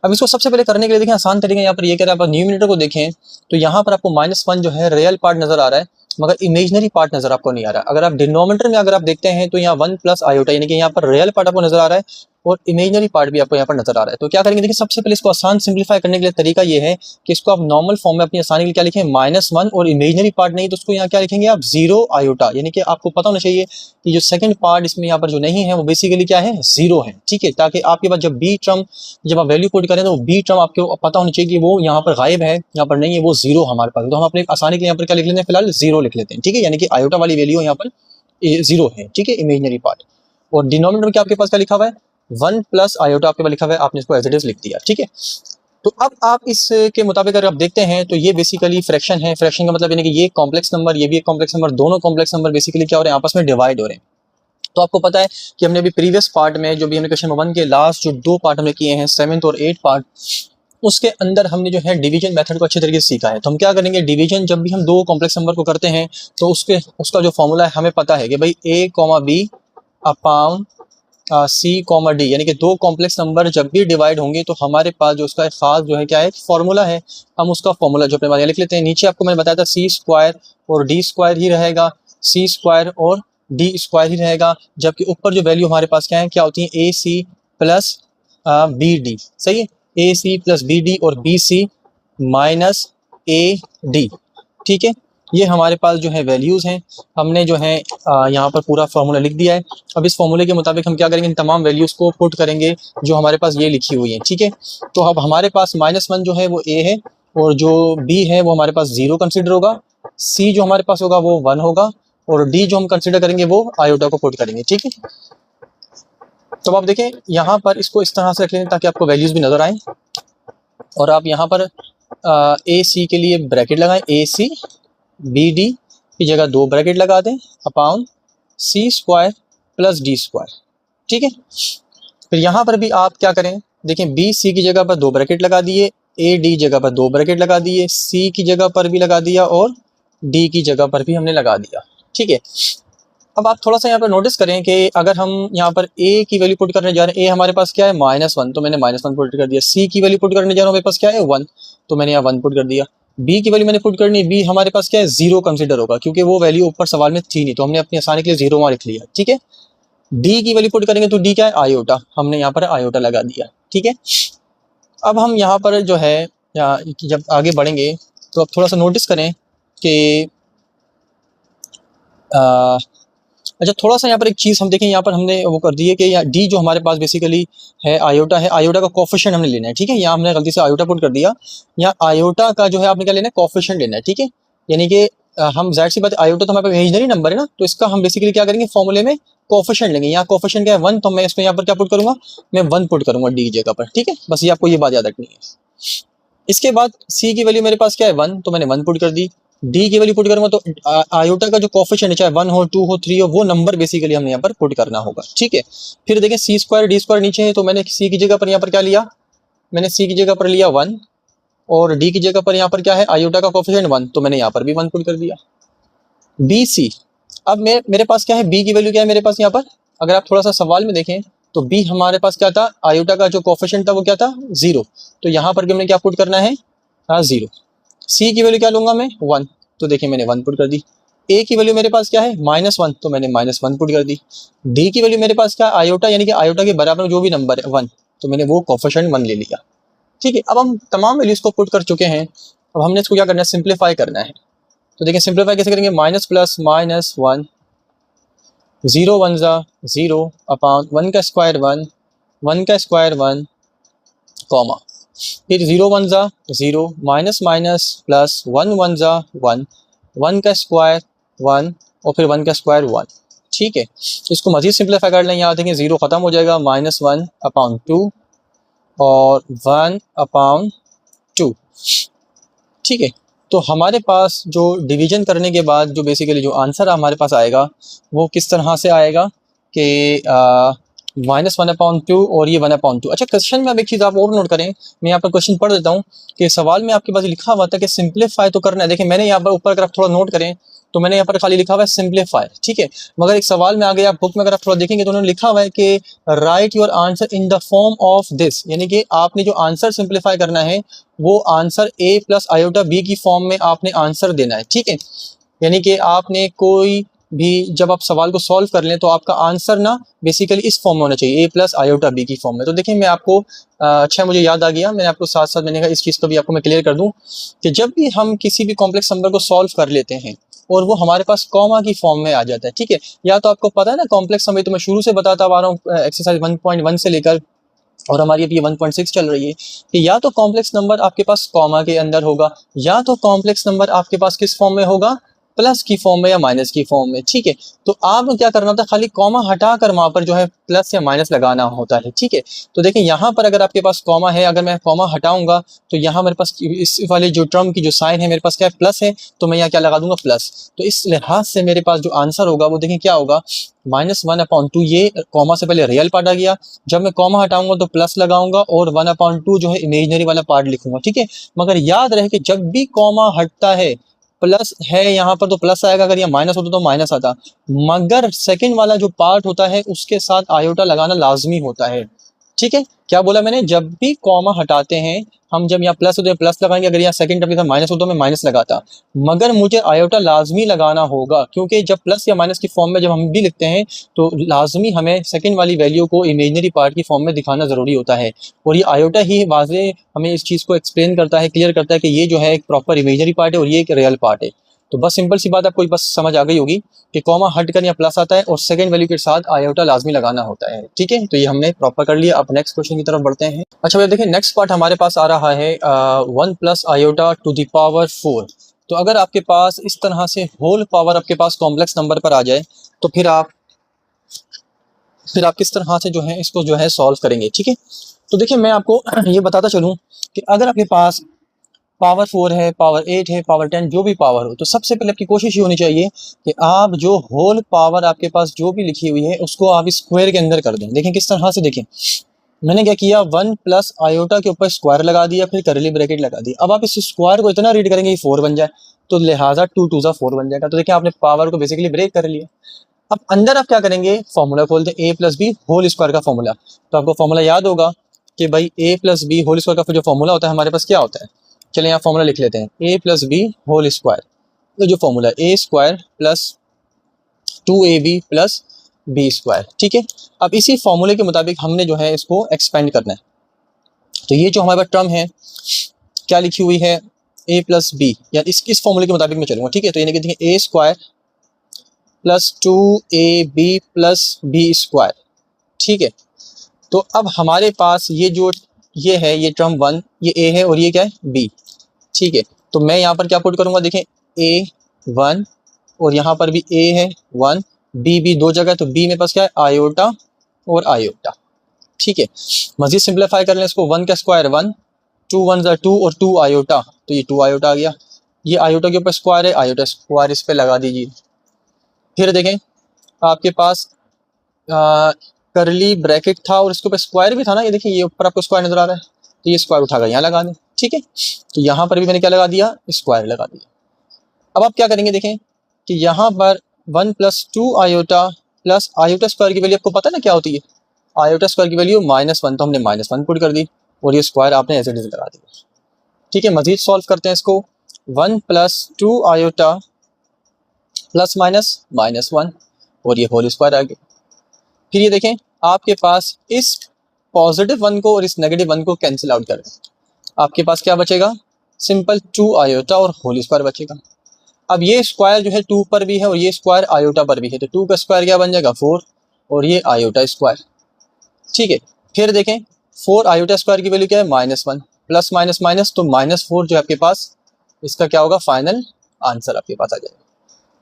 अब इसको सबसे पहले करने के लिए देखें आसान तरीका यहाँ पर ये कह रहा है, आप न्यूमरेटर को देखें तो यहाँ पर आपको -1 जो है रियल पार्ट नजर आ रहा है, मगर इमेजनरी पार्ट नजर आपको नहीं आ रहा है। अगर आप डिनोमिनेटर में अगर आप देखते हैं तो यहाँ 1 प्लस आयोटा यानी कि यहाँ पर रियल पार्ट आपको नजर आ रहा है और इमेजनरी पार्ट भी आपको यहाँ पर नजर आ रहा है। तो क्या करेंगे, देखिए सबसे पहले इसको आसान सिंप्लीफाई करने के लिए तरीका ये है कि इसको आप नॉर्मल फॉर्म में अपनी आसानी के लिए क्या लिखें, -1 और इमेजनरी पार्ट नहीं तो उसको यहाँ क्या लिखेंगे आप 0 आयोटा, यानी कि आपको पता होना चाहिए कि जो सेकंड पार्ट इसमें यहाँ पर जो नहीं है वो बेसिकली क्या है 0 है, ठीक है। ताकि आपके पास जब बी टर्म जब आप वैल्यू पुट करें तो बी टर्म आपको पता होना चाहिए कि वो यहाँ पर गायब है, यहाँ पर नहीं है, वो 0 हमारे पास। तो हम अपने आसानी के लिए यहाँ पर क्या लिख लेते हैं, फिलहाल 0 लिख लेते हैं, ठीक है। यानी कि आयोटा वाली वैल्यू यहाँ पर 0 है, ठीक है, इमेजनरी पार्ट। और डिनोमिनेटर में क्या आपके पास क्या लिखा हुआ है, 1 प्लस आयोटा आपके पास लिखा हुआ है, आपने इसको एज इट इज लिख दिया, ठीक है। तो अब आप इसके मुताबिक अगर आप देखते हैं तो ये बेसिकली फ्रैक्शन है। फ्रैक्शन का मतलब यानी कि ये कॉम्प्लेक्स नंबर, ये भी एक कॉम्प्लेक्स नंबर, दोनों कॉम्प्लेक्स नंबर बेसिकली क्या हो रहे हैं, आपस में डिवाइड हो रहे हैं। तो आपको पता है कि हमने अभी प्रीवियस पार्ट में जो भी हमने क्वेश्चन नंबर 1 के लास्ट जो 2 पार्ट हमने किए हैं, 7th और 8th पार्ट, उसके अंदर हमने जो है डिवीजन मेथड को अच्छे तरीके से सीखा है। तो हम क्या करेंगे, डिवीजन जब भी हम 2 कॉम्प्लेक्स नंबर को करते हैं तो उसका जो फॉर्मूला है हमें पता है कि भाई a, b upon C comma D, यानी कि 2 कॉम्प्लेक्स नंबर जब भी डिवाइड होंगे तो हमारे पास जो उसका खास जो है क्या है फॉर्मूला है, हम उसका फॉर्मूला जो अपने पास लिख लेते हैं। नीचे आपको मैंने बताया था सी स्क्वायर और डी स्क्वायर ही रहेगा, सी स्क्वायर और डी स्क्वायर ही रहेगा, जबकि ऊपर जो वैल्यू हमारे पास क्या है, क्या होती है, A C plus B D, सही है, A C plus B D और B C minus A D, ठीक है। ये हमारे पास जो है वैल्यूज़ हैं, हमने जो है यहाँ पर पूरा फार्मूला लिख दिया है। अब इस फार्मूले के मुताबिक हम क्या करेंगे, इन तमाम वैल्यूज़ को पुट करेंगे जो हमारे पास ये लिखी हुई है, ठीक है। तो अब हमारे पास -1 जो है वो ए है, और जो बी है वो हमारे पास 0 कंसिडर होगा, सी जो हमारे पास होगा वो 1 होगा, और डी जो हम कंसिडर करेंगे वो आयोटा को पुट करेंगे, ठीक है। तो आप देखें यहाँ पर इसको इस तरह से रख लें ताकि आपको वैल्यूज़ भी नज़र आए, और आप यहाँ पर ए सी के लिए ब्रैकेट लगाएं, ए सी बी डी की जगह 2 ब्रैकेट लगा दें अपॉन सी स्क्वायर प्लस डी स्क्वायर, ठीक है। फिर यहाँ पर भी आप क्या करें, देखें बी सी की जगह पर 2 ब्रैकेट लगा दिए, ए डी जगह पर 2 ब्रैकेट लगा दिए, सी की जगह पर भी लगा दिया और डी की जगह पर भी हमने लगा दिया, ठीक है। अब आप थोड़ा सा यहाँ पर नोटिस करें कि अगर हम यहाँ पर ए की वैल्यू पुट करने जा रहे हैं, ए हमारे पास क्या है -1, तो मैंने -1 पुट कर दिया। सी की वैल्यू पुट करने जा रहा हूँ, मेरे पास क्या है 1, तो मैंने यहाँ 1 पुट कर दिया। बी की वैल्यू मैंने पुट करनी है, बी हमारे पास क्या है 0 कंसिडर होगा, क्योंकि वो वैल्यू ऊपर सवाल में थी नहीं, तो हमने अपनी आसानी के लिए 0 वहाँ लिख लिया, ठीक है। डी की वैल्यू पुट करेंगे तो डी क्या है आयोटा, हमने यहाँ पर आयोटा लगा दिया, ठीक है। अब हम यहाँ पर जो है जब आगे बढ़ेंगे तो अब थोड़ा सा नोटिस करें कि अच्छा थोड़ा सा यहाँ पर एक चीज़ हम देखें, यहाँ पर हमने वो कर दी है कि डी जो हमारे पास बेसिकली है आयोटा है, आयोटा का कोफिशिएंट हमने लेना है, ठीक है। यहाँ हमने गलती से आयोटा पुट कर दिया, यहाँ आयोटा का जो है आपने क्या लेना है कोफिशिएंट लेना है, ठीक है। यानी कि हम जाहिर सी बात, आयोटा तो हमारे पास इमेजिनरी नंबर है ना, तो इसका हम बेसिकली क्या करेंगे फॉर्मूले में कोफिशिएंट लेंगे। यहाँ कोफिशिएंट क्या है 1, तो मैं इसको यहाँ पर क्या पुट करूंगा, मैं 1 पुट करूंगा डी की जगह पर, ठीक है। बस ये आपको ये बात याद रखनी है। इसके बाद सी की वैल्यू मेरे पास क्या है 1, तो मैंने 1 पुट कर दी। डी की वैल्यू पुट करूंगा तो आयोटा का जो कोफिशिएंट है, चाहे 1 हो 2 हो 3 हो, वो नंबर बेसिकली हमने यहाँ पर पुट करना होगा, ठीक है। फिर देखें सी स्क्वायर डी स्क्वायर नीचे है, तो मैंने सी की जगह पर यहाँ पर क्या लिया, मैंने सी की जगह पर लिया 1, और डी की जगह पर यहाँ पर क्या है आयोटा का कोफिशिएंट 1, तो मैंने यहाँ पर भी 1 पुट कर दिया। बी सी, अब मेरे पास क्या है, बी की वैल्यू क्या है मेरे पास यहाँ पर, अगर आप थोड़ा सा सवाल में देखें तो बी हमारे पास क्या था, आयोटा का जो कोफिशिएंट था वो क्या था 0, तो यहाँ पर भी हमने क्या पुट करना है 0। सी की वैल्यू क्या लूंगा मैं 1, तो देखिए मैंने 1 पुट कर दी। ए की वैल्यू मेरे पास क्या है -1, तो मैंने -1 पुट कर दी। डी की वैल्यू मेरे पास क्या है आयोटा, यानी कि आयोटा के बराबर जो भी नंबर है 1, तो मैंने वो कोफिशिएंट 1 ले लिया, ठीक है। अब हम तमाम वैल्यूज को पुट कर चुके हैं, अब हमने इसको क्या करना है सिंप्लीफाई करना है। तो देखिए सिंप्लीफाई कैसे करेंगे, माइनस प्लस -1, 0 1 0 अपॉन 1 का स्क्वायर 1, 1 का स्क्वायर 1, कॉमा, फिर 0 1 0, माइनस माइनस प्लस 1 1 1, 1 का स्क्वायर 1, और फिर 1 का स्क्वायर 1, ठीक है। इसको मजीद सिंप्लीफाई कर लें, यहाँ देखें 0 ख़त्म हो जाएगा, -1 अपॉन 2 और 1 अपॉन 2, ठीक है। तो हमारे पास जो डिवीजन करने के बाद जो बेसिकली जो आंसर हमारे पास आएगा वो किस तरह से आएगा कि -1/2 और ये 1/2। अच्छा क्वेश्चन में अब एक चीज़ आप और नोट करें, मैं यहाँ पर क्वेश्चन पढ़ देता हूँ कि सवाल में आपके पास लिखा हुआ था कि सिंप्लीफाई तो करना है। देखिए मैंने यहाँ पर ऊपर अगर आप थोड़ा नोट करें तो मैंने यहाँ पर खाली लिखा हुआ है सिंप्लीफाई, ठीक है। मगर एक सवाल में आगे आप बुक में अगर आप थोड़ा देखेंगे तो उन्होंने लिखा हुआ है कि right your answer in the form of this, यानी कि आपने जो आंसर सिंप्लीफाई करना है वो answer a plus iota b की फॉर्म में आपने आंसर देना है, ठीक है। यानी कि आपने कोई भी जब आप सवाल को सॉल्व कर लें तो आपका आंसर ना बेसिकली इस फॉर्म में होना चाहिए, a प्लस आयोटा b की फॉर्म में। तो देखिए मैं आपको अच्छा मुझे याद आ गया, मैंने आपको साथ साथ मैंने कहा इस चीज़ को भी आपको मैं क्लियर कर दूं कि जब भी हम किसी भी कॉम्प्लेक्स नंबर को सॉल्व कर लेते हैं और वो हमारे पास कॉमा की फॉर्म में आ जाता है, ठीक है। या तो आपको पता है ना कॉम्प्लेक्स नंबर, तो मैं शुरू से बताता आ रहा हूँ एक्सरसाइज 1.1 से लेकर और हमारी अभी 1.6 चल रही है कि या तो कॉम्प्लेक्स नंबर आपके पास कॉमा के अंदर होगा, या तो कॉम्प्लेक्स नंबर आपके पास किस फॉर्म में होगा, प्लस की फॉर्म में या माइनस की फॉर्म में, ठीक है। तो आपको क्या करना होता है, खाली कॉमा हटाकर वहां पर जो है प्लस या माइनस लगाना होता है, ठीक है। तो देखिए यहाँ पर अगर आपके पास कॉमा है, अगर मैं कॉमा हटाऊंगा तो यहाँ मेरे पास इस वाले जो टर्म की जो साइन है मेरे पास क्या है प्लस है, तो मैं यहाँ क्या लगा दूंगा प्लस। तो इस लिहाज से मेरे पास जो आंसर होगा वो देखिए क्या होगा, -1/2। ये कॉमा से पहले रियल पार्ट आ गया, जब मैं कॉमा हटाऊंगा तो प्लस लगाऊंगा और 1/2 जो है इमेजिनरी वाला पार्ट लिखूंगा, ठीक है। मगर याद रहे कि जब भी कॉमा हटता है प्लस है यहाँ पर तो प्लस आएगा, अगर ये माइनस होता तो माइनस आता, मगर सेकंड वाला जो पार्ट होता है उसके साथ आयोटा लगाना लाजमी होता है, ठीक है। क्या बोला मैंने, जब भी कॉमा हटाते हैं हम, जब यहाँ प्लस होते हैं प्लस लगाएंगे, अगर यहाँ सेकंड टर्म के साथ माइनस होता तो मैं माइनस लगाता, मगर मुझे आयोटा लाजमी लगाना होगा, क्योंकि जब प्लस या माइनस की फॉर्म में जब हम भी लिखते हैं तो लाजमी हमें सेकंड वाली वैल्यू को इमेजिनरी पार्ट की फॉर्म में दिखाना ज़रूरी होता है। और ये आयोटा ही वाज़े हमें इस चीज़ को एक्सप्लेन करता है, क्लियर करता है कि ये जो है एक प्रॉपर इमेजिनरी पार्ट है और ये एक रियल पार्ट है। तो बस सिंपल सी बात आपको बस समझ आ गई होगी कि कॉमा हटकर या प्लस आता है और सेकंड वैल्यू के साथ आयोटा लाजमी लगाना होता है। ठीक है, तो ये हमने प्रॉपर कर लिया। अब नेक्स्ट क्वेश्चन की तरफ बढ़ते हैं। अच्छा भैया देखिए, नेक्स्ट पार्ट हमारे पास आ रहा है 1 plus iota to the power 4। तो अगर आपके पास इस तरह से होल पावर आपके पास कॉम्प्लेक्स नंबर पर आ जाए तो फिर आप किस तरह से जो है इसको जो है सॉल्व करेंगे। ठीक है, तो देखिए मैं आपको ये बताता चलूँ कि अगर आपके पास पावर 4 है, पावर 8 है, पावर 10 जो भी पावर हो, तो सबसे पहले आपकी कोशिश ये होनी चाहिए कि आप जो होल पावर आपके पास जो भी लिखी हुई है उसको आप स्क्वायर के अंदर कर दें। देखें किस तरह से, देखें मैंने क्या किया, 1 प्लस आयोटा के ऊपर स्क्वायर लगा दिया, फिर करली ब्रैकेट लगा दी। अब आप इस स्क्वायर को इतना रीड करेंगे कि 4 बन जाए, तो लिहाजा 2 2 4 बन जाएगा। तो देखिए आपने पावर को बेसिकली ब्रेक कर लिया। अब अंदर आप क्या करेंगे, फॉर्मूला खोल दें, ए प्लस बी होल स्क्वायर का फॉर्मूला। तो आपको फॉर्मूला याद होगा कि भाई ए प्लस बी होल स्क्वायर का जो फॉर्मूला होता है हमारे पास क्या होता है। चलिए यहाँ फॉर्मूला लिख लेते हैं, A plus B whole square. तो जो फॉर्मूला है A square plus 2ab plus B square. ठीक है, अब इसी फॉर्मूले के मुताबिक हमने जो है इसको एक्सपेंड करना है। तो ये जो हमारे पास टर्म है क्या लिखी हुई है, ए प्लस बी, या इस फॉर्मूले के मुताबिक मैं चलूंगा। ठीक है, तो यानी कि A square plus 2ab plus B square. ठीक है, तो अब हमारे पास ये जो ये है, ये टर्म 1, ये ए है और ये क्या है बी। ठीक है, तो मैं यहाँ पर क्या पुट करूंगा, देखें ए 1 और यहाँ पर भी ए है 1, बी भी दो जगह, तो बी में पास क्या है आयोटा और आयोटा। ठीक है, मजीद सिंप्लीफाई कर लें इसको, 1 का स्क्वायर 1, 2 1 ज़ा 2 और 2 आयोटा, तो ये 2 आयोटा आ गया। ये आयोटा के ऊपर स्क्वायर है, आयोटा स्क्वायर इस पे लगा दीजिए। फिर देखें आपके पास करली ब्रैकेट था और इसके ऊपर स्क्वायर भी था ना, ये देखिए ये ऊपर आपको स्क्वायर नजर आ रहा है, तो ये स्क्वायर उठाकर यहाँ लगा दें। ठीक है, तो यहाँ पर भी मैंने क्या लगा दिया, स्क्वायर लगा दिया। अब आप क्या करेंगे, देखें कि यहाँ पर 1 plus 2 iota plus iota square की वैल्यू आपको पता है ना क्या होती है, आयोटा स्क्वायर की वैल्यू -1, तो हमने -1 पुट कर दी और ये स्क्वायर आपने एज इट इज लगा दिया। ठीक है, मजीद सॉल्व करते हैं इसको, 1 प्लस 2 आयोटा प्लस -1 और ये होल स्क्वायर आ गया। फिर ये देखें आपके पास इस पॉजिटिव 1 को और इस नेगेटिव 1 को कैंसिल आउट कर दें, आपके पास क्या बचेगा, सिंपल 2 आयोटा और होल स्क्वायर बचेगा। अब ये स्क्वायर जो है 2 पर भी है और ये स्क्वायर आयोटा पर भी है, तो 2 का स्क्वायर क्या बन जाएगा 4 और ये आयोटा स्क्वायर। ठीक है, फिर देखें 4 आयोटा स्क्वायर की वैल्यू क्या है -1, प्लस माइनस माइनस, तो -4 जो है आपके पास इसका क्या होगा फाइनल आंसर आपके पास आ जाएगा।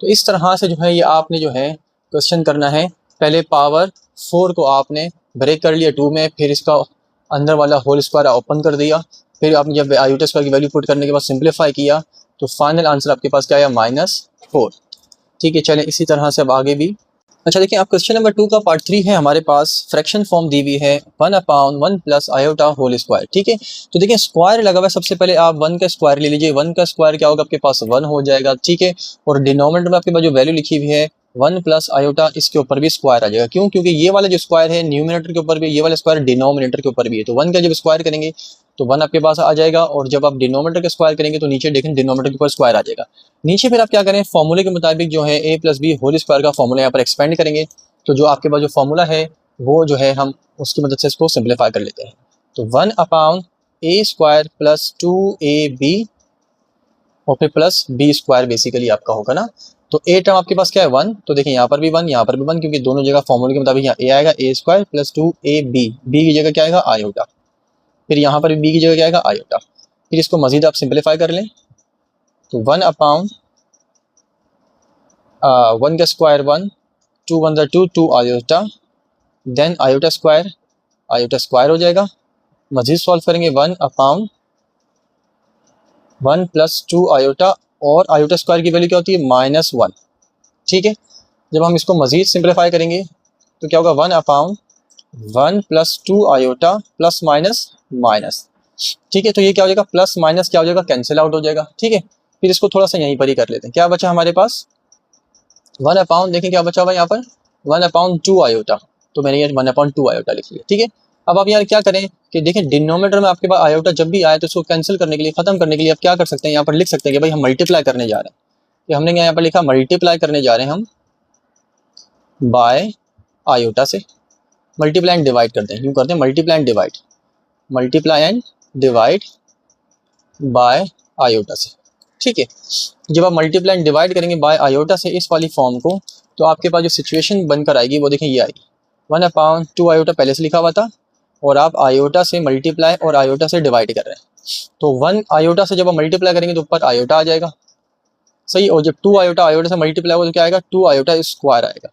तो इस तरह से जो है ये आपने जो है क्वेश्चन करना है, पहले पावर 4 को आपने ब्रेक कर लिया 2 में, फिर इसका अंदर वाला होल स्क्वायर ओपन कर दिया, फिर आपने जब आयोटा स्क्वायर की वैल्यू पुट करने के बाद सिंप्लीफाई किया तो फाइनल आंसर आपके पास क्या आया -4। ठीक है, चलें इसी तरह से अब आगे भी। अच्छा देखिए, आप क्वेश्चन नंबर 2 का पार्ट 3 है हमारे पास, फ्रैक्शन फॉर्म दी हुई है 1/1 प्लस आयोटा होल स्क्वायर। ठीक है, तो देखिए स्क्वायर लगा हुआ है, सबसे पहले आप 1 का स्क्वायर ले लीजिए, 1 का स्क्वायर क्या होगा आपके पास 1 हो जाएगा। ठीक है, और डिनोमिनेटर में आपके पास जो वैल्यू लिखी हुई है 1 प्लस आयोटा, इसके ऊपर भी स्क्वायर आ जाएगा। क्यों, क्योंकि ये वाला जो स्क्वायर है न्यूमिनेटर के ऊपर भी, ये वाला स्क्वायर डिनोमिनेटर के ऊपर भी है, तो 1 का जब स्क्वायर करेंगे तो 1 आपके पास आ जाएगा, और जब आप डिनोमिनेटर का स्क्वायर करेंगे तो नीचे देखें डिनोमिनेटर के ऊपर स्क्वायर आ जाएगा। नीचे फिर आप क्या करें, फॉर्मूले के मुताबिक जो है a plus B whole square का फॉर्मूला यहाँ पर एक्सपेंड करेंगे, तो जो आपके पास जो फॉर्मूला है वो जो है हम उसकी मदद से इसको सिंप्लीफाई कर लेते हैं। तो 1/a स्क्वायर प्लस 2ab और फिर प्लस बी स्क्वायर बेसिकली आपका होगा ना। तो ए टर्म आपके पास क्या है 1, तो देखिए यहाँ पर भी 1, यहाँ पर भी 1, क्योंकि दोनों जगह फॉर्मूले के मुताबिक यहाँ ए आएगा, a square plus 2ab, B की जगह क्या आएगा आयोटा, फिर यहाँ पर भी बी की जगह क्या आएगा आयोटा। फिर इसको मजीद आप सिंप्लीफाई कर लें, तो 1 का स्क्वायर 1, 2 1 ज़ा 2, 2 आयोटा, देन आयोटा स्क्वायर हो जाएगा। मजीद सॉल्व करेंगे 1/1 प्लस 2 आयोटा, और आयोटा स्क्वायर की वैल्यू क्या होती है -1। ठीक है, जब हम इसको मजीद सिंप्लीफाई करेंगे तो क्या होगा 1/1 प्लस 2 आयोटा प्लस माइनस। ठीक है, तो ये क्या हो जाएगा प्लस माइनस क्या हो जाएगा कैंसिल आउट हो जाएगा। ठीक है, फिर इसको थोड़ा सा यहीं पर ही कर लेते हैं, क्या बचा हमारे पास 1/, देखें क्या बचा हुआ यहाँ पर 1/2 आयोटा, तो मैंने ये 1/2 आयोटा लिख लिया। ठीक है, अब आप यार क्या करें कि देखें डिनोमिनेटर में आपके पास आयोटा जब भी आए तो उसको कैंसिल करने के लिए, खत्म करने के लिए आप क्या कर सकते हैं, यहाँ पर लिख सकते हैं कि भाई हम मल्टीप्लाई करने जा रहे हैं, कि हमने यहाँ पर लिखा मल्टीप्लाई करने जा रहे हैं हम बाय आयोटा से, मल्टीप्लाई एंड डिवाइड करते हैं, यूँ करते हैं multiply and divide by iota से। ठीक है, जब आप मल्टीप्लाई एंड डिवाइड करेंगे बाय आयोटा से इस वाली फॉर्म को, तो आपके पास जो सिचुएशन बनकर आएगी वो देखें ये आएगी 1/2 आयोटा पहले से लिखा हुआ था और आप आयोटा से मल्टीप्लाई और आयोटा से डिवाइड कर रहे हैं। तो 1 आयोटा से जब आप मल्टीप्लाई करेंगे तो ऊपर आयोटा आ जाएगा, सही। और जब 2 आयोटा आयोटा से मल्टीप्लाई होगा तो क्या आएगा, 2 आयोटा स्क्वायर आएगा,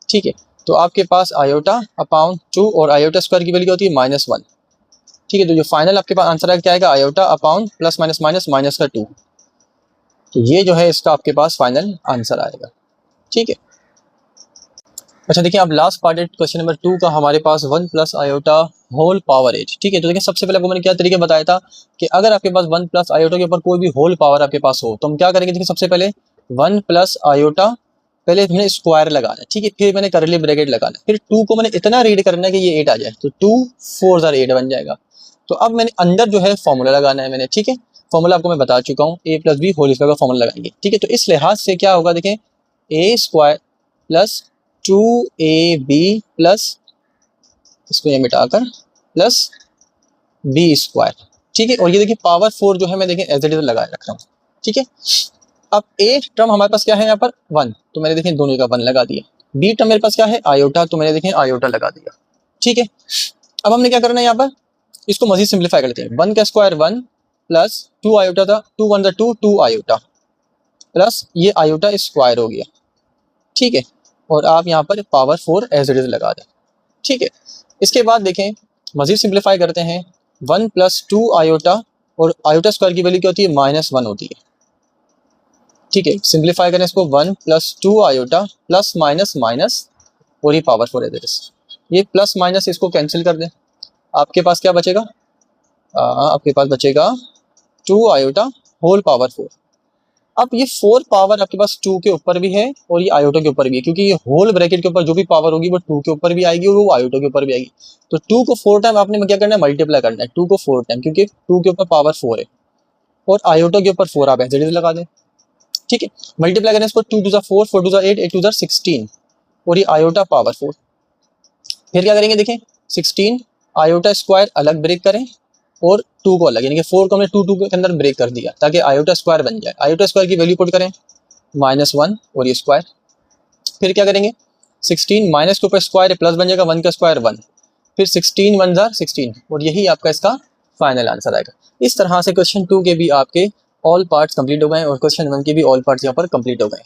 ठीक है। तो आपके पास आयोटा अपॉन 2 और आयोटा स्क्वायर की वैल्यू क्या होती है -1, ठीक है। तो जो फाइनल आपके पास आंसर आएगा क्या आएगा, iota upon plus minus minus minus का 2। तो ये जो है इसका आपके पास फाइनल आंसर आएगा, ठीक है। अच्छा देखिए, आप लास्ट पार्ट क्वेश्चन नंबर 2 का हमारे पास 1 प्लस आयोटा होल पावर 8, ठीक है। तो देखिए सबसे पहले आपको मैंने क्या तरीका बताया था कि अगर आपके पास 1 प्लस आयोटा के ऊपर कोई भी होल पावर आपके पास हो तो हम क्या करेंगे। देखिए सबसे पहले 1 प्लस आयोटा, पहले हमने स्क्वायर लगाना है, ठीक है, फिर मैंने करली ब्रैकेट लगाना है, फिर 2 को मैंने इतना रीड करना है कि ये 8 आ जाए, तो 2 4 8 बन जाएगा। तो अब मैंने अंदर जो है फॉर्मूला लगाना है मैंने, ठीक है। फॉर्मूला आपको मैं बता चुका हूँ, a plus B whole square का फॉर्मूला लगाएंगे, ठीक है। तो इस लिहाज से क्या होगा, देखें a square plus 2ab plus, इसको ये मिटाकर, प्लस b स्क्वायर, ठीक है। और ये देखिए पावर 4 जो है मैं देखें एज इट इज लगाए रख रहा हूँ, ठीक है। अब a टर्म हमारे पास क्या है यहाँ पर 1, तो मैंने देखें दोनों का 1 लगा दिया। b टर्म मेरे पास क्या है आयोटा, तो मैंने देखें आयोटा लगा दिया, ठीक है। अब हमने क्या करना है यहाँ पर, इसको मजीद सिंप्लीफाई करते हैं। 1 का स्क्वायर 1 प्लस 2 आयोटा था, 2 1 2 2 आयोटा प्लस ये आयोटा स्क्वायर हो गया, ठीक है। और आप यहाँ पर पावर 4 एज इट इज लगा दें, ठीक है। इसके बाद देखें मजीद सिंप्लीफाई करते हैं, 1 प्लस 2 आयोटा और आयोटा स्क्वायर की वैल्यू क्या होती है -1 होती है, ठीक है। सिंप्लीफाई करें इसको, 1 plus 2 iota plus minus minus और ये पावर 4 एज इट इज, ये प्लस माइनस इसको कैंसिल कर दें, आपके पास क्या बचेगा, आपके पास बचेगा 2 आयोटा होल पावर 4। अब ये 4 पावर आपके पास 2 के ऊपर भी है और ये आयोटा के ऊपर भी है, क्योंकि ये होल ब्रैकेट के ऊपर जो भी पावर होगी वो 2 के ऊपर भी आएगी और वो आयोटा के ऊपर भी आएगी। तो 2 को 4 टाइम आपने क्या करना है, मल्टीप्लाई करना है 2 को 4 टाइम, क्योंकि 2 के ऊपर पावर 4 है और आयोटा के ऊपर 4 आप एज इट इज लगा दें, ठीक है। मल्टीप्लाई करें इसको, 2 2 4 4 2 8 8 2 16 और ये आयोटा पावर 4। फिर क्या करेंगे, देखें 16 आयोटा स्क्वायर अलग ब्रेक करें और 2 को अलग, यानी कि 4 को हमने 2 2 के अंदर ब्रेक कर दिया ताकि आयोटा स्क्वायर बन जाए। आयोटा स्क्वायर की वैल्यू पुट करें -1 और ये स्क्वायर, फिर क्या करेंगे 16 माइनस के ऊपर स्क्वायर प्लस बन जाएगा, 1 का स्क्वायर 1, फिर 16 1 16 और यही आपका इसका फाइनल आंसर आएगा। इस तरह से क्वेश्चन 2 के भी आपके ऑल पार्ट्स कंप्लीट हो गए और क्वेश्चन 1 के भी ऑल पार्ट्स यहाँ पर कंप्लीट हो गए।